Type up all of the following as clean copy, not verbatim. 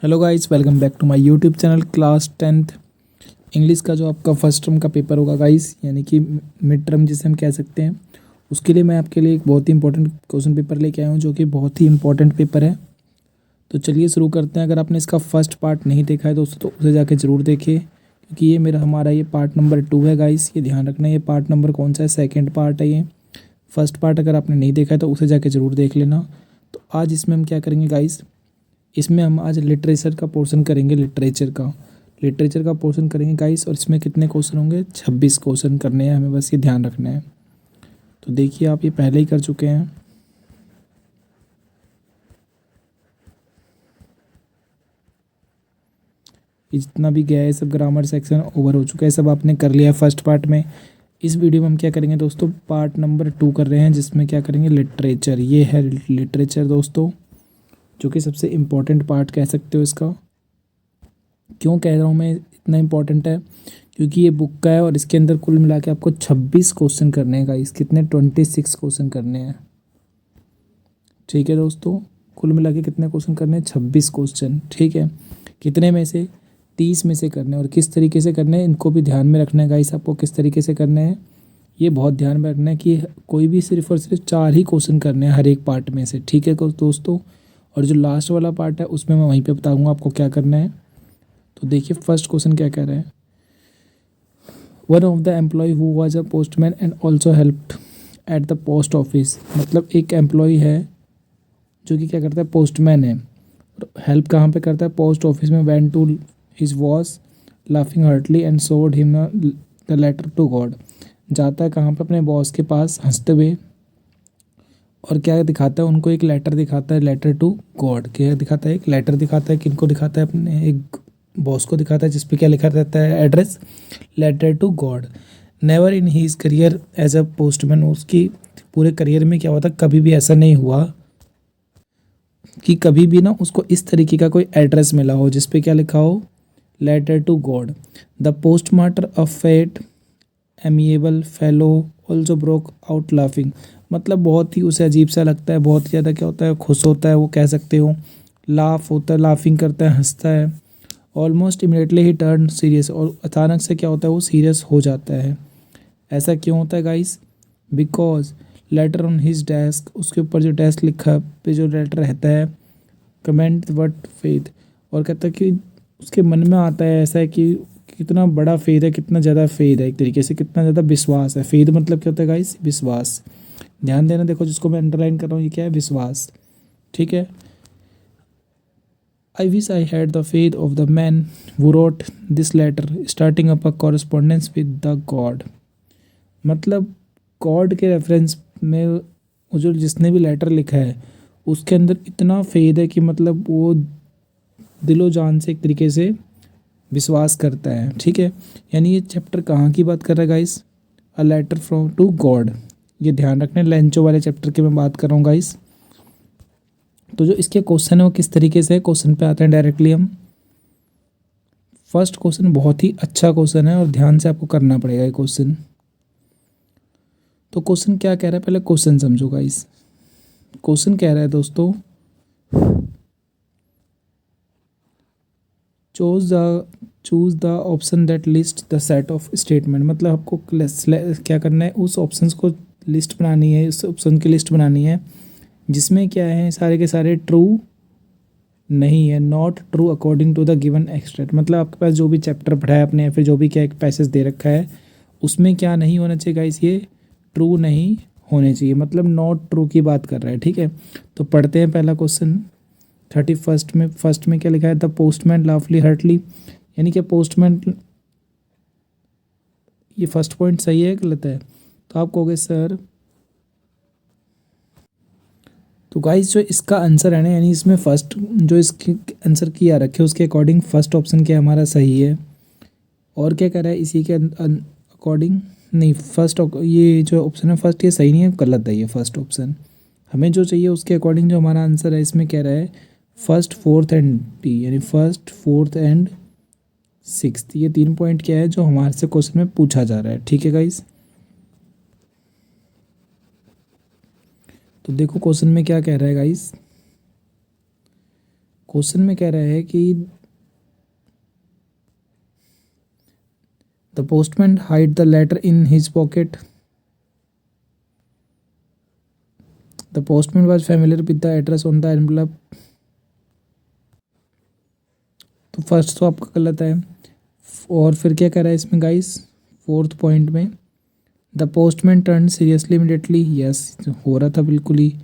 Hello guys, welcome back to my YouTube channel. Class 10th English का जो आपका first term का paper होगा गाइस, यानी कि मिड टर्म जिसे हम कह सकते हैं, उसके लिए मैं आपके लिए एक बहुत ही इंपॉर्टेंट क्वेश्चन पेपर लेके आया हूँ, जो कि बहुत ही इंपॉर्टेंट पेपर है। तो चलिए शुरू करते हैं। अगर आपने इसका फर्स्ट पार्ट नहीं देखा है दोस्तों, तो उसे जाके ज़रूर देखिए, क्योंकि ये हमारा ये पार्ट नंबर 2 है गाइस। ये ध्यान रखना, ये पार्ट नंबर कौन सा है, सेकेंड पार्ट है ये। फर्स्ट पार्ट अगर आपने नहीं देखा है तो उसे जाके ज़रूर देख लेना। तो आज इसमें हम क्या करेंगे गाइस, इसमें हम आज लिटरेचर का पोर्शन करेंगे। लिटरेचर का पोर्शन करेंगे गाइस, और इसमें कितने क्वेश्चन होंगे, 26 क्वेश्चन करने हैं हमें, बस ये ध्यान रखना है। तो देखिए, आप ये पहले ही कर चुके हैं। ये जितना भी गया है सब ग्रामर सेक्शन ओवर हो चुका है, सब आपने कर लिया है फर्स्ट पार्ट में। इस वीडियो में हम क्या करेंगे दोस्तों, पार्ट नंबर 2 कर रहे हैं, जिसमें क्या करेंगे, लिटरेचर। ये है लिटरेचर दोस्तों, जो कि सबसे इम्पोर्टेंट पार्ट कह सकते हो इसका। क्यों कह रहा हूँ मैं इतना इम्पोर्टेंट है, क्योंकि ये बुक का है और इसके अंदर कुल मिला के आपको 26 क्वेश्चन करने हैं गाइस। कितने, 26 क्वेश्चन करने हैं। ठीक है दोस्तों, कुल मिला के कितने क्वेश्चन करने हैं, 26 क्वेश्चन। ठीक है, कितने में से, 30 में से करने हैं। और किस तरीके से करने हैं, इनको भी ध्यान में रखना है गाइस आपको, किस तरीके से करने हैं ये बहुत ध्यान में रखना है, कि कोई भी सिर्फ और सिर्फ 4 ही क्वेश्चन करने हैं हर एक पार्ट में से। ठीक है दोस्तों, और जो लास्ट वाला पार्ट है उसमें मैं वहीं पे बताऊँगा आपको क्या करना है। तो देखिए फर्स्ट क्वेश्चन क्या कह रहे हैं, one of the employ who was a postman and also helped at the post office. मतलब एक एम्प्लॉय है जो कि क्या करता है, पोस्टमैन है, और हेल्प कहाँ पे करता है, पोस्ट ऑफिस में। Went to his boss laughing heartily and showed him the letter to God. जाता है कहाँ पे, अपने बॉस के पास हंसते हुए, और क्या दिखाता है उनको, एक लेटर दिखाता है, लेटर टू गॉड। क्या दिखाता है, एक लेटर दिखाता है। किनको दिखाता है, अपने एक बॉस को दिखाता है, जिसपे क्या लिखा रहता है, address, letter to God. Never in his career as a postman. उसकी पूरे करियर में क्या हुआ था, कभी भी ऐसा नहीं हुआ कि कभी भी ना उसको इस तरीके का कोई एड्रेस मिला हो जिसपे क्या लिखा हो, letter to God. The post master of fat amiable fellow also broke out laughing. मतलब बहुत ही उसे अजीब सा लगता है, बहुत ज़्यादा क्या होता है, खुश होता है, वो कह सकते हो, लाफ होता है, लाफिंग करता है, हंसता है। ऑलमोस्ट इमीडिएटली ही टर्न सीरियस, और अचानक से क्या होता है, वो सीरियस हो जाता है। ऐसा क्यों होता है guys, because later on his desk, उसके ऊपर जो डेस्क लिखा पे जो लेटर रहता है, कमेंट वट फेथ। और कहता है कि उसके मन में आता है ऐसा है कि कितना बड़ा फेथ है, कितना ज़्यादा फेथ है, एक तरीके से कितना ज़्यादा विश्वास है। फेथ मतलब क्या होता है गाइस, विश्वास। ध्यान देना, देखो जिसको मैं अंडरलाइन कर रहा हूँ, ये क्या है, विश्वास। ठीक है, I wish I had the faith of the man who wrote this letter, starting up a correspondence with the God। मतलब गॉड के रेफरेंस में वो जो जिसने भी लेटर लिखा है, उसके अंदर इतना फेथ है कि मतलब वो दिलो जान से एक तरीके से विश्वास करता है। ठीक है, यानी ये चैप्टर कहाँ की बात कर रहा है guys, a letter from to God. ये ध्यान रखना, लेंचो वाले चैप्टर की मैं बात कर रहा हूँ गाइस। तो जो इसके क्वेश्चन है वो किस तरीके से, क्वेश्चन पे आते हैं डायरेक्टली हम। फर्स्ट क्वेश्चन बहुत ही अच्छा क्वेश्चन है, और ध्यान से आपको करना पड़ेगा ये क्वेश्चन। तो क्वेश्चन क्या कह रहा है, पहले क्वेश्चन समझो गाइस। क्वेश्चन कह रहा है दोस्तों, choose the option that list the set of statement. मतलब आपको क्या करना है, उस ऑप्शंस को लिस्ट बनानी है, उस ऑप्शन की लिस्ट बनानी है जिसमें क्या है, सारे के सारे ट्रू नहीं है, not true according to the given extract. मतलब आपके पास जो भी चैप्टर पढ़ा है आपने, या फिर जो भी क्या एक पैसेज दे रखा है, उसमें क्या नहीं होना चाहिए गाइस, ये ट्रू नहीं होने चाहिए। मतलब नॉट ट्रू की बात कर रहा है। ठीक है, तो पढ़ते हैं पहला क्वेश्चन। 31 में, फर्स्ट में क्या लिखा है, द पोस्टमैन लाफली हर्टली। यानी कि पोस्टमैन, ये फर्स्ट पॉइंट सही है गलत है, तो आप कहोगे सर। तो गाइस जो इसका आंसर है ना, यानी इसमें फर्स्ट जो इसके आंसर किया रखे उसके अकॉर्डिंग फर्स्ट ऑप्शन क्या हमारा सही है। और क्या कह रहा है, इसी के अकॉर्डिंग नहीं, फर्स्ट ये जो ऑप्शन है फर्स्ट, ये सही नहीं है, गलत है ये फर्स्ट ऑप्शन। हमें जो चाहिए उसके अकॉर्डिंग जो हमारा आंसर है, इसमें कह रहा है फर्स्ट फोर्थ एंड डी, यानी फर्स्ट फोर्थ एंड सिक्स्थ। ये 3 पॉइंट क्या है जो हमारे से क्वेश्चन में पूछा जा रहा है। ठीक है गाइस, तो देखो क्वेश्चन में क्या कह रहा है गाइस। क्वेश्चन में कह रहा है कि the postman hide the letter in his pocket, the postman was familiar with the address on the envelope. तो फर्स्ट तो आपका गलत है। और फिर क्या कह रहा है इसमें गाइस, फोर्थ पॉइंट में the postman turn seriously immediately, yes हो रहा था बिल्कुल ही।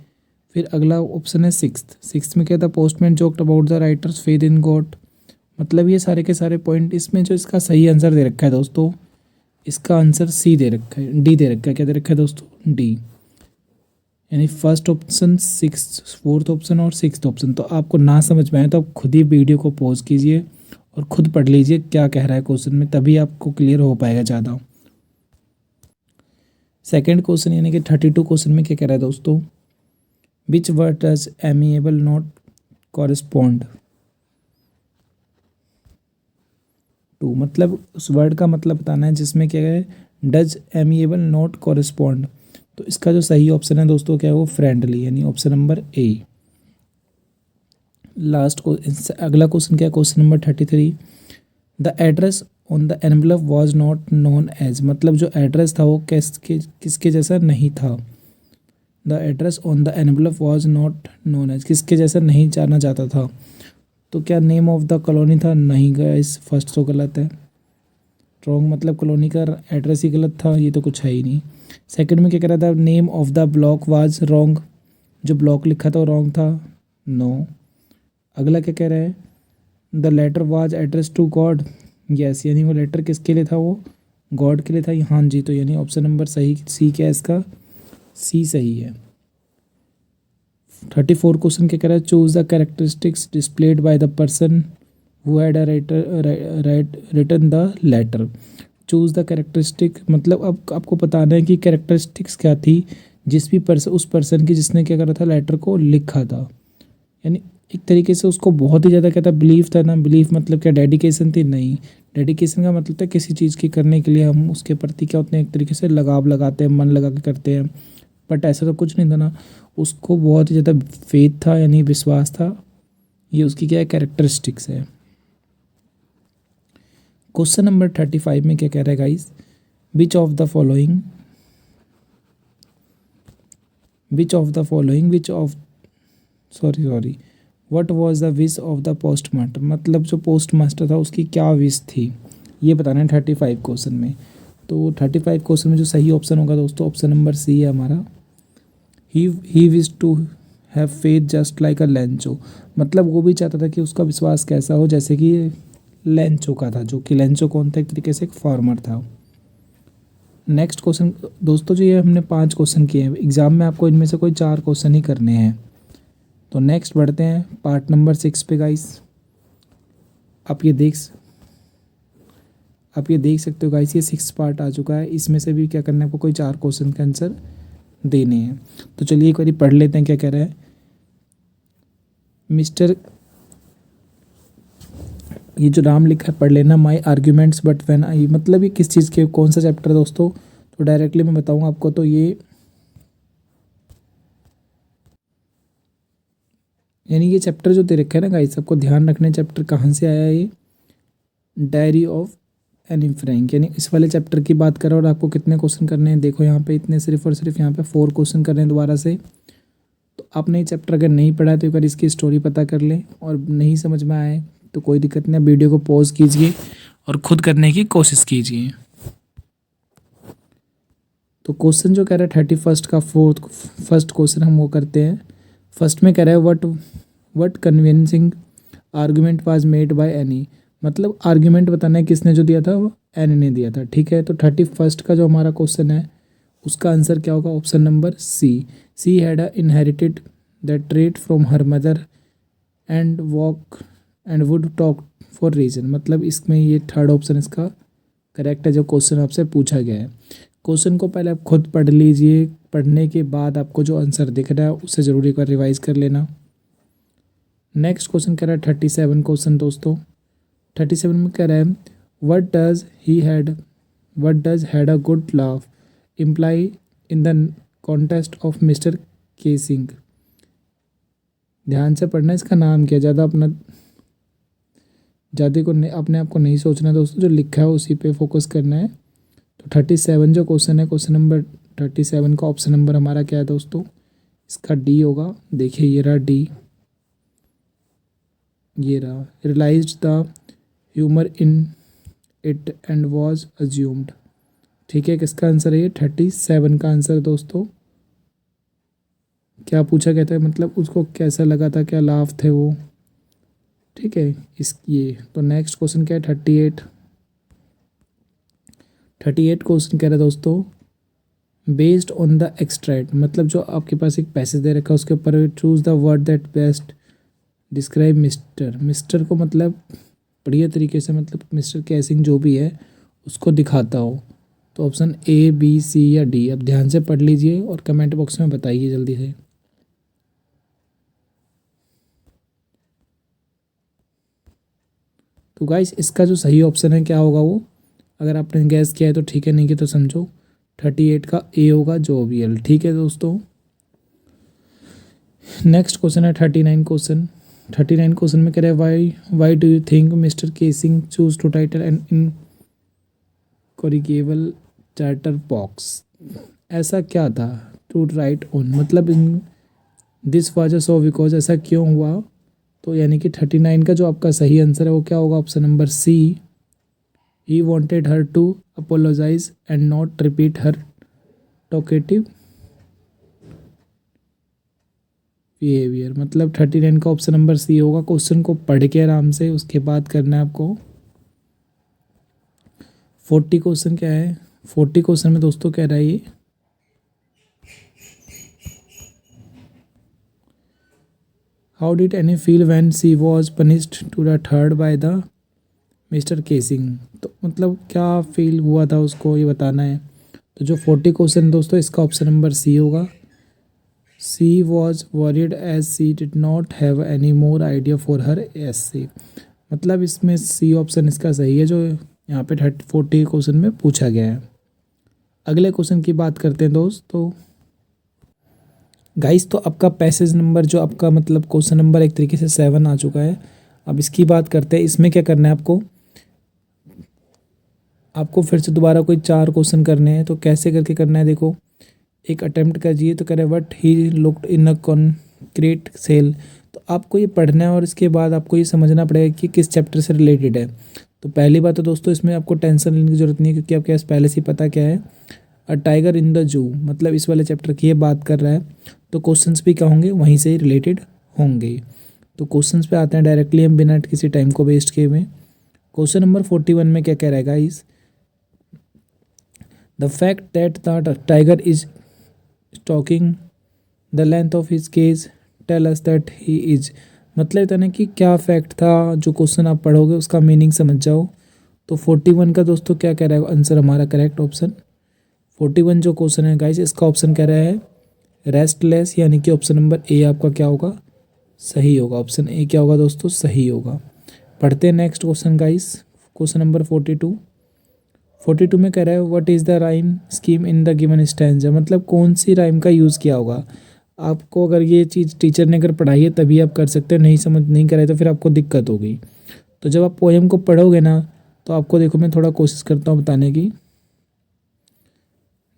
फिर अगला ऑप्शन है सिक्स्थ में क्या था, postman joked about the writer's faith in God. मतलब ये सारे के सारे पॉइंट, इसमें जो इसका सही आंसर दे रखा है दोस्तों, इसका आंसर सी दे रखा है, डी दे रखा है। क्या दे रखा है दोस्तों, डी। यानी first option, six, fourth option और सिक्स्थ ऑप्शन। तो आपको ना समझ में आए तो आप खुद ही वीडियो को पॉज कीजिए और खुद पढ़ लीजिए क्या कह रहा है क्वेश्चन में, तभी आपको क्लियर हो पाएगा ज़्यादा। सेकंड क्वेश्चन यानी कि 32 क्वेश्चन में क्या कह रहा है दोस्तों, which word does amiable not correspond to. मतलब उस वर्ड का मतलब बताना है जिसमें क्या है, डज एमिएबल नॉट कॉरेस्पॉन्ड। तो इसका जो सही ऑप्शन है दोस्तों क्या है वो फ्रेंडली, यानी ऑप्शन नंबर ए। लास्ट को अगला क्वेश्चन क्या है, question number 33, the address on the envelope was not known as. मतलब जो एड्रेस था वो किसके जैसा नहीं था। The address on the envelope was not known as, किसके जैसा नहीं जाना जाता था। तो क्या नेम ऑफ द कॉलोनी था, नहीं गया, इस फर्स्ट तो गलत है, रॉन्ग। मतलब कॉलोनी का एड्रेस ही गलत था, ये तो कुछ है ही नहीं। सेकंड में क्या कह रहा था, name of the block was wrong, जो ब्लॉक लिखा था वो रॉन्ग था, नो। अगला क्या कह रहा है, the letter was address to God, yes, यानी वो लेटर किसके लिए था, वो गॉड के लिए था, हाँ जी। तो यानी ऑप्शन नंबर सही, सी क्या है इसका, सी सही है। 34 क्वेश्चन क्या कह रहा है, choose the characteristics displayed by the person who had written the letter. Choose the characteristic, मतलब अब आपको बताना है कि कैरेक्टरिस्टिक्स क्या थी जिस भी पर्सन, उस पर्सन की जिसने क्या करा था, लेटर को लिखा था। यानी एक तरीके से उसको बहुत ही ज़्यादा क्या था, बिलीफ था ना। बिलीफ मतलब क्या, डेडिकेशन थी, नहीं। डेडिकेशन का मतलब था किसी चीज़ की करने के लिए हम उसके प्रति क्या होते हैं, एक तरीके से लगाव लगाते हैं, मन लगा के करते हैं। बट ऐसा तो कुछ नहीं था ना, उसको बहुत ही ज़्यादा फेथ था, यानी विश्वास था। ये उसकी क्या है, कैरेक्टरिस्टिक्स है। क्वेश्चन नंबर 35 में क्या कह रहा है guys, which of the following what was the wish of the post master. मतलब जो पोस्ट मास्टर था उसकी क्या विश थी, ये बताना है 35 क्वेश्चन में। तो 35 क्वेश्चन में जो सही ऑप्शन होगा दोस्तों, ऑप्शन नंबर सी है हमारा, he wish to have faith just like a Lencho. मतलब वो भी चाहता था कि उसका विश्वास कैसा हो, जैसे कि लेंचो का था, जो कि लेंचो कौन था, एक तरीके से एक फार्मर था। नेक्स्ट क्वेश्चन दोस्तों, जो ये हमने 5 क्वेश्चन किए हैं, एग्जाम में आपको इनमें से कोई 4 क्वेश्चन ही करने हैं। तो नेक्स्ट बढ़ते हैं पार्ट नंबर 6 पे गाइस। आप ये देख सकते हो गाइस, ये 6 पार्ट आ चुका है। इसमें से भी क्या करना है आपको, कोई 4 क्वेश्चन का आंसर देने हैं। तो चलिए एक बार पढ़ लेते हैं क्या कह रहा है मिस्टर, ये जो नाम लिखा है पढ़ लेना, माई आर्ग्यूमेंट्स बट व्हेन आई। मतलब ये किस चीज़ के, कौन सा चैप्टर है दोस्तों, तो डायरेक्टली मैं बताऊंगा आपको। तो ये यानी ये चैप्टर जो दे रखा है ना गाइस, सबको ध्यान रखने चैप्टर कहाँ से आया है, ये डायरी ऑफ एनी फ्रैंक, यानी इस वाले चैप्टर की बात करें। और आपको कितने क्वेश्चन करने हैं, देखो यहाँ पे इतने, सिर्फ और सिर्फ यहाँ पे 4 क्वेश्चन करने हैं दोबारा से। तो आपने ये चैप्टर अगर नहीं पढ़ा है तो एक बार इसकी स्टोरी पता कर लें, और नहीं समझ में आए तो कोई दिक्कत नहीं, वीडियो को पॉज कीजिए और खुद करने की कोशिश कीजिए। तो क्वेश्चन जो कह रहा है 31 का फर्स्ट क्वेश्चन हम वो करते हैं। फर्स्ट में कह रहा है what convincing argument was made by any. मतलब आर्ग्यूमेंट बताना है किसने जो दिया था, वो एनी ने दिया था, ठीक है। तो 31 का जो हमारा क्वेश्चन है उसका आंसर क्या होगा, option number C had inherited that trait from her mother and walk and would talk for reason. मतलब इसमें ये थर्ड ऑप्शन इसका करेक्ट है जो क्वेश्चन आपसे पूछा गया है। क्वेश्चन को पहले आप खुद पढ़ लीजिए, पढ़ने के बाद आपको जो आंसर दिख रहा है उससे ज़रूर एक बार रिवाइज कर लेना। नेक्स्ट क्वेश्चन कह रहा है 37 क्वेश्चन दोस्तों। 37 में कह रहा है what does had a good laugh imply in the contest of mister casing. ध्यान से पढ़ना, इसका नाम क्या, ज़्यादा ज़्यादा को अपने आप को नहीं सोचना है दोस्तों, जो लिखा है उसी पे फोकस करना है। तो 37 जो क्वेश्चन है, क्वेश्चन नंबर 37 का ऑप्शन नंबर हमारा क्या है दोस्तों, इसका डी होगा। देखिए ये रहा डी, ये रहा, realised the humour in it and was अज्यूम्ड। ठीक है, किसका आंसर है ये, 37 का आंसर दोस्तों। क्या पूछा गया था, मतलब उसको कैसा लगा था, क्या लाभ थे वो। ठीक है, इस ये तो नेक्स्ट क्वेश्चन क्या है, 38 क्वेश्चन कह रहा है दोस्तों, बेस्ड ऑन द एक्सट्रैक्ट, मतलब जो आपके पास एक पैसेज दे रखा है उसके ऊपर choose the word that best describe mister. Mister को मतलब बढ़िया तरीके से, मतलब मिस्टर कैसिंग जो भी है उसको दिखाता हो। तो ऑप्शन ए, बी, सी या डी, अब ध्यान से पढ़ लीजिए और कमेंट बॉक्स में बताइए जल्दी से। तो गाइस इसका जो सही ऑप्शन है क्या होगा वो, अगर आपने गैस किया है तो ठीक है, नहीं किया तो समझो 38 का ए होगा, जोवियल। ठीक है दोस्तों, नेक्स्ट क्वेश्चन है 39 क्वेश्चन। 39 क्वेश्चन में कह रहे हैं why do you think mister Keesing choose to title and incorrigible chatterbox. ऐसा क्या था, टू राइट ऑन, मतलब in this was so because, ऐसा क्यों हुआ। तो यानी कि 39 का जो आपका सही आंसर है वो क्या होगा, option number C, he wanted her to apologise and not repeat her talkative behaviour. मतलब 39 का ऑप्शन नंबर सी होगा। क्वेश्चन को पढ़ के आराम से उसके बाद करना है आपको। 40 क्वेश्चन क्या है, 40 क्वेश्चन में दोस्तों कह रहा है ये, how did Anne feel when she was punished to the third by the Mister Keesing. तो मतलब क्या फील हुआ था उसको, ये बताना है। तो जो 40 क्वेश्चन दोस्तों, इसका ऑप्शन नंबर सी होगा। She was worried as she did not have any more idea for her essay. मतलब इसमें सी ऑप्शन इसका सही है, जो यहाँ पे 40 क्वेश्चन में पूछा गया है। अगले क्वेश्चन की बात करते हैं दोस्तों। गाइस तो आपका पैसेज नंबर जो आपका मतलब क्वेश्चन नंबर एक तरीके से 7 आ चुका है। अब इसकी बात करते हैं, इसमें क्या करना है आपको, आपको फिर से दोबारा कोई 4 क्वेश्चन करने हैं। तो कैसे करके करना है देखो, एक अटेम्प्ट कीजिए। तो कह रहे what he looked in a concrete cell. तो आपको ये पढ़ना है और इसके बाद आपको ये समझना पड़ेगा कि किस चैप्टर से रिलेटेड है। तो पहली बात तो दोस्तों इसमें आपको टेंशन लेने की जरूरत नहीं है, क्योंकि आपके पास पहले से ही पता क्या है, a tiger in the zoo, मतलब इस वाले चैप्टर की ये बात कर रहा है। तो क्वेश्चंस भी क्या होंगे, वहीं से ही रिलेटेड होंगे। तो क्वेश्चंस पे आते हैं डायरेक्टली हम, बिना किसी टाइम को वेस्ट किए हुए। क्वेश्चन नंबर 41 में क्या कह रहा है guys, the fact that the tiger is stalking the length of his cage tell us that he is. मतलब इतना कि क्या फैक्ट था, जो क्वेश्चन आप पढ़ोगे उसका मीनिंग समझ जाओ। तो 41 का दोस्तों क्या कह रहा है आंसर, हमारा करेक्ट ऑप्शन 41 जो क्वेश्चन है गाइस, इसका ऑप्शन कह रहा है रेस्टलेस, यानी कि ऑप्शन नंबर ए आपका क्या होगा, सही होगा। ऑप्शन ए क्या होगा दोस्तों, सही होगा। पढ़ते हैं next question guys, question number 42। 42 में कह रहा है what is the rhyme scheme in the given stanza. मतलब कौन सी राइम का यूज़ किया होगा। आपको अगर ये चीज़ टीचर ने अगर पढ़ाई है तभी आप कर सकते हो, नहीं समझ नहीं कराए तो फिर आपको दिक्कत होगी। तो जब आप पोएम को पढ़ोगे ना, तो आपको देखो मैं थोड़ा कोशिश करता हूँ बताने की।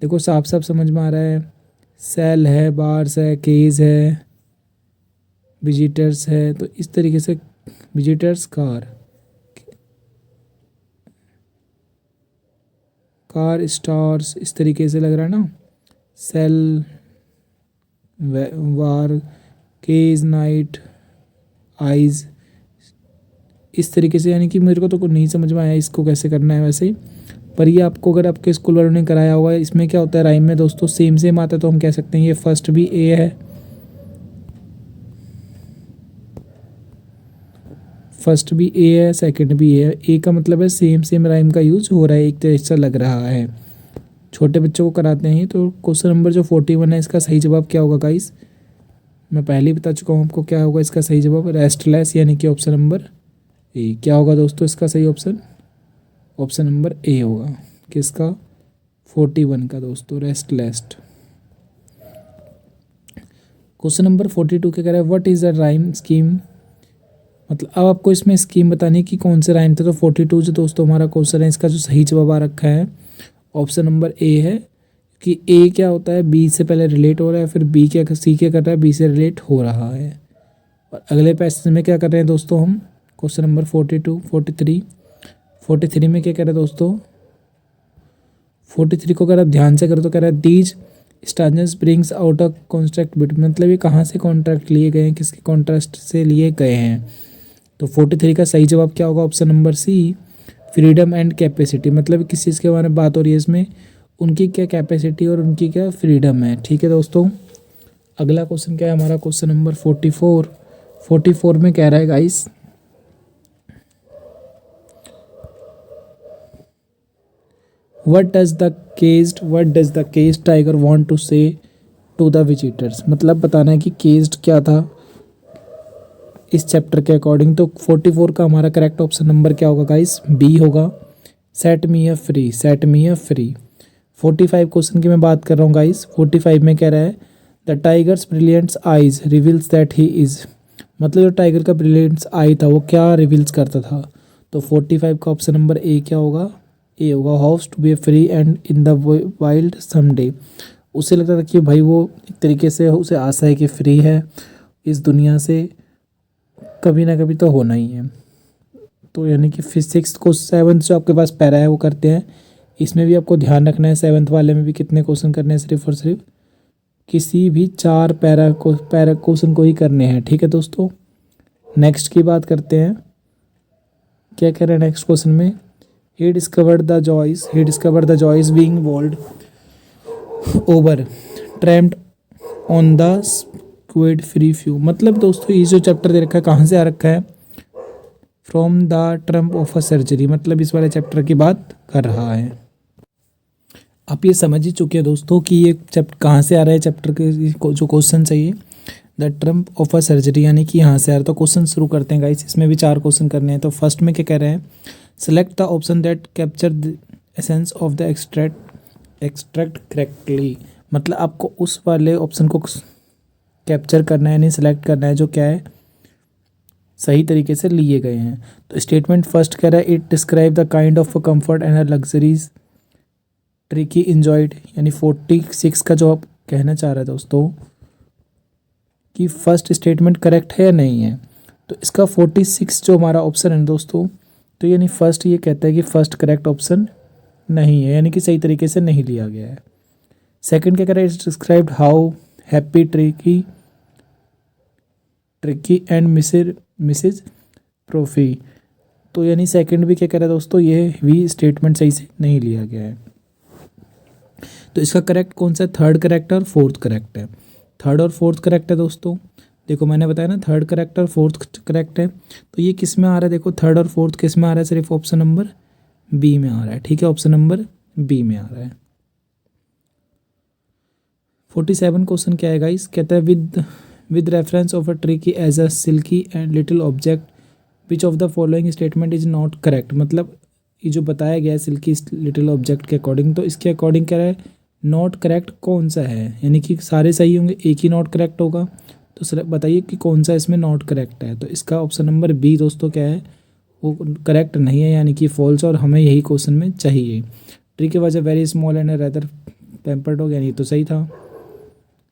देखो साफ साफ समझ में आ रहा है, सेल है, बार्स है, केज है, विजिटर्स है। तो इस तरीके से विजिटर्स कार, कार स्टार्स, इस तरीके से लग रहा है ना। सेल, वार, केज, नाइट, आइज, इस तरीके से। यानी कि मेरे को तो कुछ नहीं समझ में आया इसको कैसे करना है वैसे, पर ये आपको अगर आपके स्कूल वालों ने कराया होगा। इसमें क्या होता है राइम में दोस्तों, सेम सेम आता है, तो हम कह सकते हैं ये फर्स्ट भी ए है, फर्स्ट भी ए है, सेकंड भी ए है। ए का मतलब है सेम सेम राइम का यूज हो रहा है, एक तो ऐसा लग रहा है। छोटे बच्चों को कराते हैं। तो क्वेश्चन नंबर जो 41 है, इसका सही जवाब क्या होगा गाइस, मैं पहले ही बता चुका हूँ आपको क्या होगा इसका सही जवाब, रेस्टलेस, यानी कि ऑप्शन नंबर ए। क्या होगा दोस्तों इसका सही ऑप्शन, ऑप्शन नंबर ए होगा किसका, 41 का दोस्तों, रेस्टलेस। क्वेश्चन नंबर 42 क्या कह रहा है, what is the rhyme scheme. मतलब अब आपको इसमें स्कीम बतानी है कि कौन से राइम थे। तो 42 जो दोस्तों हमारा क्वेश्चन है, इसका जो सही जवाब आ रखा है ऑप्शन नंबर ए है, कि ए क्या होता है, बी से पहले रिलेट हो रहा है, फिर बी क्या सी क्या कर रहा है, बी से रिलेट हो रहा है। और अगले पैसेज में क्या कर रहे हैं दोस्तों हम, क्वेश्चन नंबर 42 43 में क्या कह रहे हैं दोस्तों, 43 को अगर आप ध्यान से करो तो कह रहा है these stanzas brings out a contract bit, मतलब ये कहाँ से कॉन्ट्रैक्ट लिए गए हैं, किसके कॉन्ट्रैक्ट से लिए गए हैं। तो 43 का सही जवाब क्या होगा, option number C, freedom and capacity. मतलब किस चीज़ के बारे में बात हो रही है इसमें, उनकी क्या कैपेसिटी और उनकी क्या फ्रीडम है। ठीक है दोस्तों, अगला क्वेश्चन क्या है हमारा, क्वेश्चन नंबर 44 में कह रहा है guys, what does the caged tiger want to say to the visitors. मतलब बताना है कि केस्ड क्या था इस चैप्टर के अकॉर्डिंग। तो 44 का हमारा करेक्ट ऑप्शन नंबर क्या होगा गाइस, बी होगा, set me a free. 45 question की मैं बात कर रहा हूँ गाइस। 45 में कह रहा है the tigers brilliant eyes reveals that he is. मतलब जो टाइगर का ब्रिलियंट आई था वो क्या रिवील्स करता था। तो 45 का ऑप्शन नंबर ए क्या होगा, ए होगा, hopes to be free and in the wild someday. उसे लगता था कि भाई वो एक तरीके से उसे आशा है कि फ्री है इस दुनिया से, कभी ना कभी तो होना ही है। तो यानी कि फिजिक्स को 7th जो आपके पास पैरा है वो करते हैं, इसमें भी आपको ध्यान रखना है 7th वाले में भी कितने क्वेश्चन करने हैं, सिर्फ और सिर्फ किसी भी 4 पैरा क्वेश्चन को ही करने हैं। ठीक है दोस्तों, नेक्स्ट की बात करते हैं, क्या कह रहे हैं नेक्स्ट क्वेश्चन में, he discovered the joys being walled over trampled on the squid free few. मतलब दोस्तों ये जो चैप्टर दे रखा है कहाँ से आ रखा है, from the Trump of a surgery. मतलब इस वाले चैप्टर की बात कर रहा है। आप ये समझ ही चुके हैं दोस्तों कि ये चैप्टर कहाँ से आ रहा है, चैप्टर के जो क्वेश्चन चाहिए the Trump of a surgery, यानी कि यहाँ से आ रहा है। तो क्वेश्चन शुरू करते हैं गाइस, इसमें भी 4 क्वेश्चन करने हैं। तो फर्स्ट में क्या कह रहे हैं, select the option that capture the essence of the extract correctly. मतलब आपको उस वाले ऑप्शन को कैप्चर करना है, यानी सेलेक्ट करना है जो क्या है सही तरीके से लिए गए हैं। तो स्टेटमेंट फर्स्ट कह रहा है it describe the kind of comfort and luxuries tricky enjoyed. यानी 46 का जो आप कहना चाह रहे हैं दोस्तों कि फर्स्ट स्टेटमेंट करेक्ट है या नहीं है। तो इसका 46 जो हमारा ऑप्शन है दोस्तों, तो यानी फर्स्ट ये कहता है कि फर्स्ट करेक्ट ऑप्शन नहीं है, यानी कि सही तरीके से नहीं लिया गया है। सेकंड क्या कह रहा है, it's described how happy Tricki and Mrs Pumphrey. तो यानी सेकंड भी क्या कह रहा है दोस्तों, ये भी स्टेटमेंट सही से नहीं लिया गया है। तो इसका करेक्ट कौन सा है, थर्ड करेक्ट है और फोर्थ करेक्ट है। थर्ड और फोर्थ करेक्ट है दोस्तों, देखो मैंने बताया ना थर्ड करेक्ट और फोर्थ करेक्ट है। तो ये किस में आ रहा है, देखो थर्ड और फोर्थ किस में आ रहा है, सिर्फ ऑप्शन नंबर बी में आ रहा है। ठीक है, ऑप्शन नंबर बी में आ रहा है। 47 क्वेश्चन क्या है गाइस, कहता है with reference of a Tricki as a silky and little object which of the following statement is not correct. मतलब ये जो बताया गया है सिल्की लिटिल ऑब्जेक्ट के अकॉर्डिंग, तो इसके अकॉर्डिंग कह रहा है नॉट करेक्ट कौन सा है, यानी कि सारे सही होंगे एक ही नॉट करेक्ट होगा। तो सर बताइए कि कौन सा इसमें नॉट करेक्ट है। तो इसका ऑप्शन नंबर बी दोस्तों क्या है, वो करेक्ट नहीं है, यानी कि फॉल्स, और हमें यही क्वेश्चन में चाहिए। ट्री के वजह very small and rather pampered हो गया, नहीं तो सही था।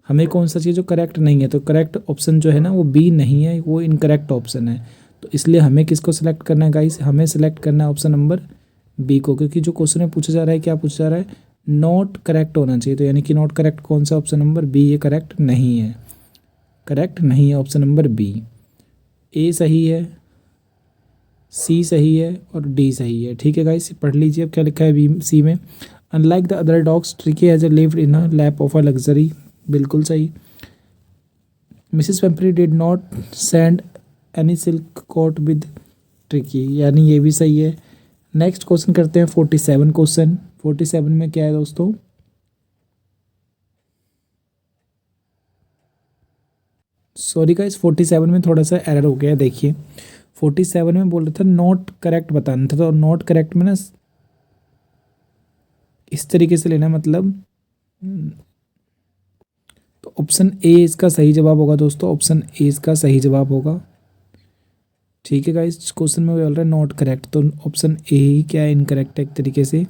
हमें कौन सा चीज़ जो करेक्ट नहीं है, तो करेक्ट ऑप्शन जो है ना वो बी नहीं है, वो इनकरेक्ट ऑप्शन है। तो इसलिए हमें किसको सिलेक्ट करना है गाइस, हमें सिलेक्ट करना है ऑप्शन नंबर बी को, क्योंकि जो क्वेश्चन में पूछा जा रहा है क्या पूछा जा रहा है, नॉट करेक्ट होना चाहिए। तो यानी कि नॉट करेक्ट कौन सा, ऑप्शन नंबर बी, ये करेक्ट नहीं है, करेक्ट नहीं है ऑप्शन नंबर बी। ए सही है, सी सही है और डी सही है। ठीक है गाइस, पढ़ लीजिए अब क्या लिखा है बी सी में। Unlike the other dogs Tricki has lived in a lap of a luxury, बिल्कुल सही। Mrs Pumphrey did not send any silk coat with Tricki, यानी ये भी सही है। नेक्स्ट क्वेश्चन करते हैं 47 क्वेश्चन। 47 में क्या है दोस्तों, सॉरी गाइस 47 में थोड़ा सा एरर हो गया, देखिए 47 में बोल रहा था नॉट करेक्ट बताना था, तो नॉट करेक्ट में ना इस तरीके से लेना, मतलब तो ऑप्शन ए इसका सही जवाब होगा दोस्तों, ऑप्शन ए इसका सही जवाब होगा। ठीक है गाइस, क्वेश्चन में बोल रहा है नॉट करेक्ट, तो ऑप्शन ए ही क्या है, इनकरेक्ट है एक तरीके से।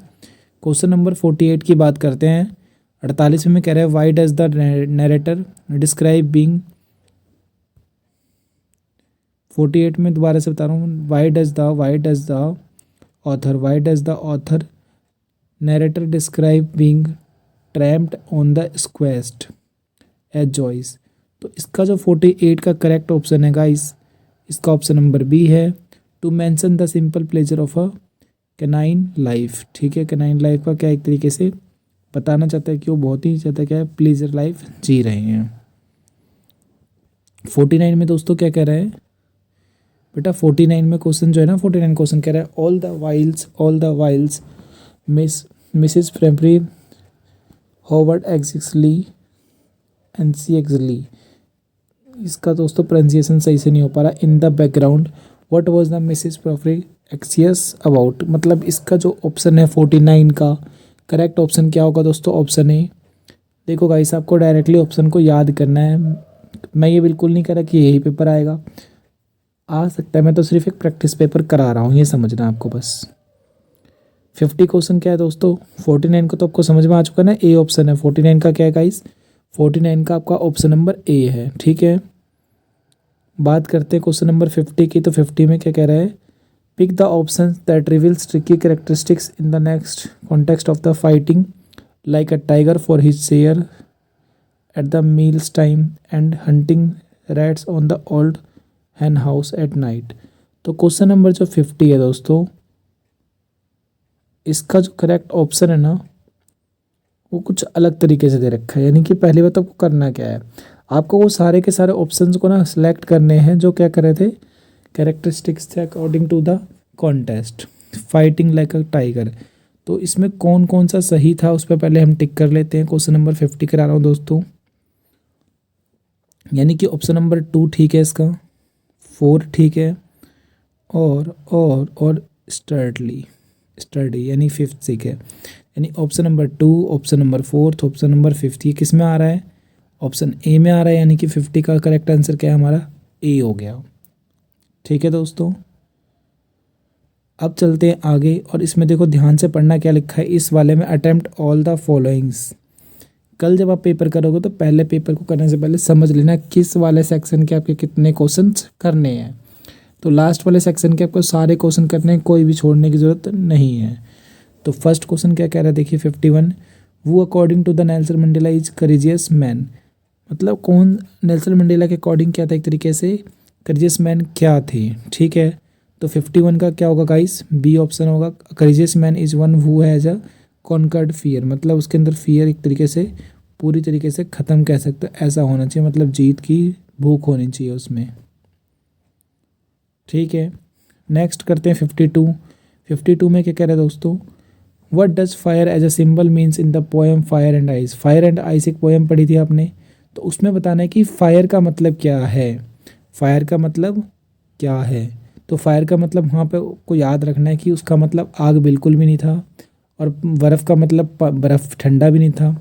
क्वेश्चन नंबर 48 की बात करते हैं। 48वें में कह रहा है why does the narrator describe being. 48 में दोबारा से बता रहा हूँ, why does the author narrator describe being trapped on the quest as joys. तो इसका जो 48 का करेक्ट ऑप्शन है गाइस, इसका ऑप्शन नंबर बी है, to mention the simple pleasure of a canine life. ठीक है, कैनाइन लाइफ का क्या एक तरीके से बताना चाहता है कि वो बहुत ही ज़्यादा क्या है प्लेजर लाइफ जी रहे हैं। 49 में दोस्तों क्या कह रहा है बेटा, 49 में क्वेश्चन जो है ना, 49 क्वेश्चन कह रहा है all the whiles Mrs Pumphrey hovered anxiously and सी एक्सली। इसका दोस्तों प्रोनाउंसिएशन सही से नहीं हो पा रहा। In the background what was the Mrs Pumphrey anxious about. मतलब इसका जो ऑप्शन है 49 का करेक्ट ऑप्शन क्या होगा दोस्तों, ऑप्शन ए। देखो गाइस, आपको डायरेक्टली ऑप्शन को याद करना है। मैं ये बिल्कुल नहीं कह रहा कि यही पेपर आएगा, आ सकता है, मैं तो सिर्फ एक प्रैक्टिस पेपर करा रहा हूँ, ये समझना आपको बस। 50 क्वेश्चन क्या है दोस्तों, 49 को तो आपको समझ में आ चुका ना, ए ऑप्शन है। 49 का क्या है गाइस, 49 का आपका ऑप्शन नंबर ए है। ठीक है, बात करते हैं क्वेश्चन नंबर 50 की। तो 50 में क्या कह रहा है, pick the option that reveals Tricki characteristics in the next context of the fighting like a tiger for his share at the meals time and hunting rats on the old hen house at night. तो question number जो 50 है दोस्तों, इसका जो correct option है ना, वो कुछ अलग तरीके से दे रखा है। यानी कि पहली बात आपको करना क्या है, आपको वो सारे के सारे ऑप्शंस को ना सिलेक्ट करने हैं जो क्या कर रहे थे, कैरेक्टरिस्टिक्स थे according to the contest fighting like a tiger. तो इसमें कौन कौन सा सही था उस पर पहले हम टिक कर लेते हैं। क्वेश्चन नंबर 50 करा रहा हूँ दोस्तों, यानी कि ऑप्शन नंबर 2 ठीक है, इसका 4 ठीक है, और स्टर्डी यानी 5th ठीक है। यानी option number 2, option number 4, option number 50 ये किस में आ रहा है, ऑप्शन ए में आ रहा है। यानी कि 50 का करेक्ट आंसर क्या है हमारा, ए हो गया। ठीक है दोस्तों, अब चलते हैं आगे, और इसमें देखो ध्यान से पढ़ना क्या लिखा है इस वाले में, अटेम्प्ट ऑल द फॉलोइंग्स। कल जब आप पेपर करोगे तो पहले पेपर को करने से पहले समझ लेना किस वाले सेक्शन के आपके कितने क्वेश्चंस करने हैं। तो लास्ट वाले सेक्शन के आपको सारे क्वेश्चन करने हैं, कोई भी छोड़ने की ज़रूरत नहीं है। तो फर्स्ट क्वेश्चन क्या कह रहा है देखिए 51, वो according to the Nelson Mandela is courageous man. मतलब कौन नेल्सन मंडेला के अकॉर्डिंग क्या था, एक तरीके से करेजियस मैन क्या थे। ठीक है, तो 51 का क्या होगा गाइस, बी ऑप्शन होगा। Courageous man is one who has a conquered fear. मतलब उसके अंदर फियर एक तरीके से पूरी तरीके से ख़त्म कह सकते हैं, ऐसा होना चाहिए, मतलब जीत की भूख होनी चाहिए उसमें। ठीक है, नेक्स्ट करते हैं 52। 52 में क्या कह रहे हैं दोस्तों, what does fire as a symbol means in the poem fire and ice. Fire and ice एक पोएम पढ़ी थी आपने, तो उसमें बताना है कि फायर का मतलब क्या है, फायर का मतलब क्या है। तो फायर का मतलब वहाँ पे को याद रखना है कि उसका मतलब आग बिल्कुल भी नहीं था, और बर्फ़ का मतलब बर्फ़ ठंडा भी नहीं था।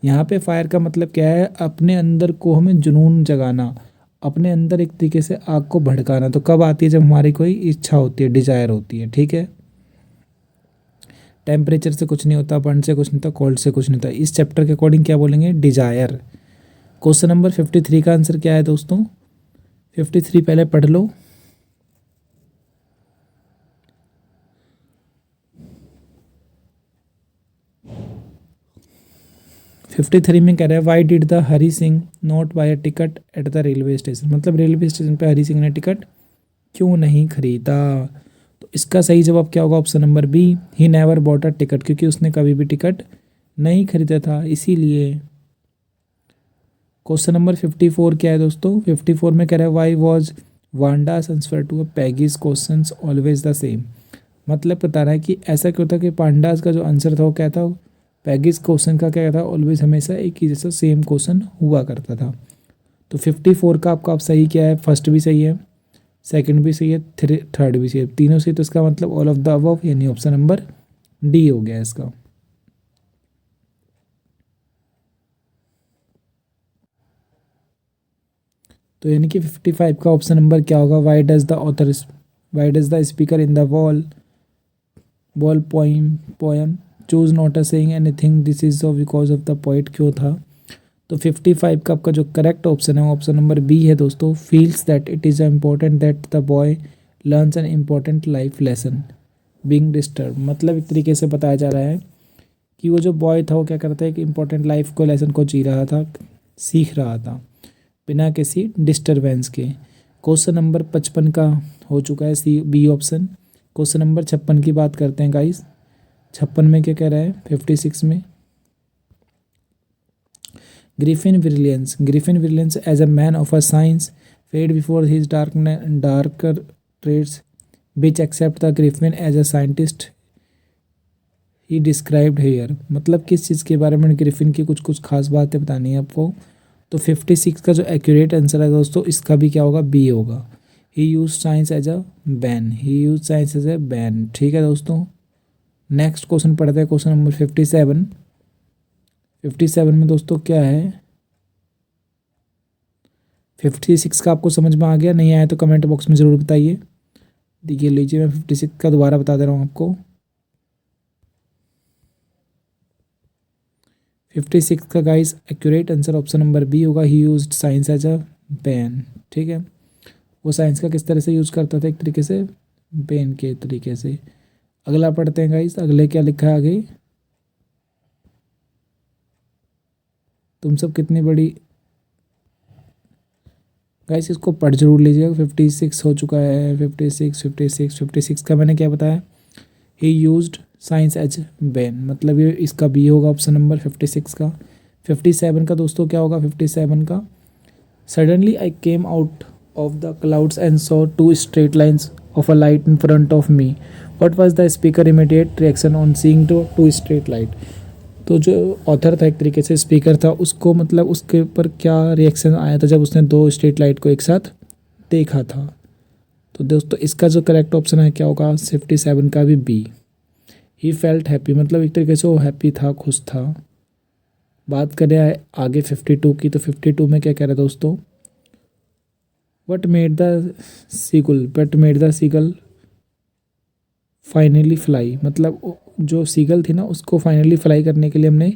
यहाँ पे फायर का मतलब क्या है, अपने अंदर को हमें जुनून जगाना, अपने अंदर एक तरीके से आग को भड़काना। तो कब आती है, जब हमारी कोई इच्छा होती है, डिजायर होती है। ठीक है, टेम्परेचर से कुछ नहीं होता, बर्न से कुछ नहीं होता, कोल्ड से कुछ नहीं होता। इस चैप्टर के अकॉर्डिंग क्या बोलेंगे, डिजायर। क्वेश्चन नंबर 53 का आंसर क्या है दोस्तों, 53 पहले पढ़ लो। 53 में कह रहा है why did the Hari Singh not buy a ticket at the railway station. मतलब रेलवे स्टेशन पे हरी सिंह ने टिकट क्यों नहीं खरीदा। तो इसका सही जवाब क्या होगा, option number B, he never bought a ticket, क्योंकि उसने कभी भी टिकट नहीं खरीदा था इसीलिए। क्वेश्चन नंबर 54 क्या है दोस्तों, 54 में कह रहा है why was Wanda's answer to a Peggy's question always the same. मतलब बता रहा है कि ऐसा क्यों था कि पांडास का जो आंसर था वो क्या था, पैगीज क्वेश्चन का क्या था, ऑलवेज हमेशा एक ही जैसा सेम क्वेश्चन हुआ करता था। तो 54 का आपका आप सही क्या है, फर्स्ट भी सही है, सेकंड भी सही है, थर्ड भी सही है, तीनों सही। तो इसका मतलब ऑल ऑफ द अबव, यानी ऑप्शन नंबर डी हो गया इसका। तो यानी कि 55 का ऑप्शन नंबर क्या होगा, Y does the speaker in the wall poem choose not a saying anything this is so because of the poet, क्यों था। तो 55 का आपका जो करेक्ट ऑप्शन है वो ऑप्शन नंबर बी है दोस्तों, feels that it is important that the boy learns an important life lesson being disturb. मतलब एक तरीके से बताया जा रहा है कि वो जो बॉय था वो क्या करता है कि इम्पोर्टेंट लाइफ को लेसन को जी रहा था, सीख रहा था बिना किसी डिस्टरबेंस के। क्वेश्चन नंबर 55 का हो चुका है C B option. Question number 56 की बात करते हैं गाइस। 56 में क्या कह रहा है, 56 में Griffin Williams as a man of a science fade before his darker trades which except the Griffin as a scientist he described here. मतलब किस चीज़ के बारे में ग्रिफिन की कुछ खास बातें बतानी है आपको। तो 56 का जो एक्यूरेट आंसर है दोस्तों इसका भी क्या होगा, बी होगा। He use science as a ban. ठीक है दोस्तों, नेक्स्ट क्वेश्चन पढ़ते हैं, क्वेश्चन नंबर 57। 57 में दोस्तों क्या है, 56 का आपको समझ में आ गया, नहीं आया तो कमेंट बॉक्स में ज़रूर बताइए। देखिए लीजिए मैं 56 का दोबारा बता दे रहा हूँ आपको। 56 का guys accurate answer option number B होगा, he used science as a ban. ठीक है, वो साइंस का किस तरह से यूज़ करता था, एक तरीके से बैन के तरीके से। अगला पढ़ते हैं गाइस, अगले क्या लिखा है आगे। तुम सब कितनी बड़ी गाइस इसको पढ़ जरूर लीजिएगा। 56 हो चुका है, 56 का मैंने क्या बताया, he used science as ban, मतलब ये इसका बी होगा ऑप्शन नंबर 56 का। 57 का दोस्तों क्या होगा, 57 का suddenly I came out of the clouds and saw two straight lines of a light in front of me, what was the speaker immediate reaction on seeing two straight light. तो जो author था एक तरीके से speaker था, उसको मतलब उसके ऊपर क्या रिएक्शन आया था जब उसने दो स्ट्रेट लाइट को एक साथ देखा था। तो दोस्तों इसका जो करेक्ट ऑप्शन है क्या होगा, 57 का भी बी। ही फेल्ट हैप्पी, मतलब एक तरीके से वो हैप्पी था, खुश था। बात करें आगे 52 की, तो 52 में क्या कह रहा है दोस्तों, what made the seagull finally fly. मतलब जो सीगल थी ना उसको फाइनली फ्लाई करने के लिए हमने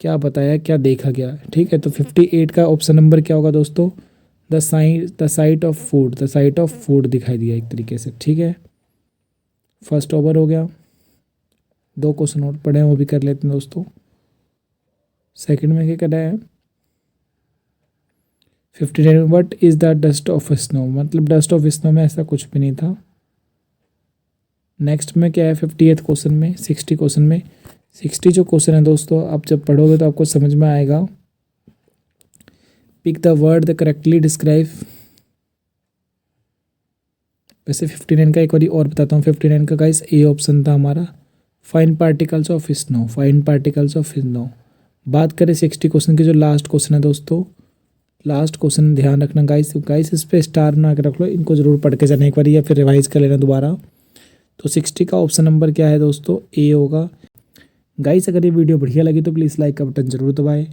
क्या बताया, क्या देखा गया। ठीक है, तो 58 का ऑप्शन नंबर क्या होगा दोस्तों, द साइट ऑफ फूड दिखाई दिया एक तरीके से। ठीक है, फर्स्ट ओवर हो गया, दो क्वेश्चन और पढ़े हैं वो भी कर लेते हैं दोस्तों। सेकंड में क्या कर रहा है, 59 what is the dust of snow, मतलब डस्ट ऑफ स्नो में ऐसा कुछ भी नहीं था। नेक्स्ट में क्या है 58 क्वेश्चन में, 60 क्वेश्चन में, 60 जो क्वेश्चन है दोस्तों आप जब पढ़ोगे तो आपको समझ में आएगा। Pick the word the correctly describe. वैसे 59 का एक बार और बताता हूँ, 59 का गाइस ए ऑप्शन था हमारा, फाइन पार्टिकल्स ऑफ स्नो। बात करें 60 क्वेश्चन की, जो लास्ट क्वेश्चन है दोस्तों, लास्ट क्वेश्चन ध्यान रखना गाइस इस पे स्टार बना के रख लो, इनको जरूर पढ़ के जाना एक बार या फिर रिवाइज कर लेना दोबारा। तो 60 का ऑप्शन नंबर क्या है दोस्तों, ए होगा। गाइस अगर ये वीडियो बढ़िया लगी तो प्लीज़ लाइक का बटन जरूर दबाएं,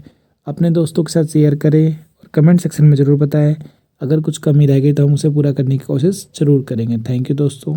अपने दोस्तों के साथ शेयर करें और कमेंट सेक्शन में ज़रूर बताएं। अगर कुछ कमी रह गई तो हम उसे पूरा करने की कोशिश ज़रूर करेंगे। थैंक यू दोस्तों।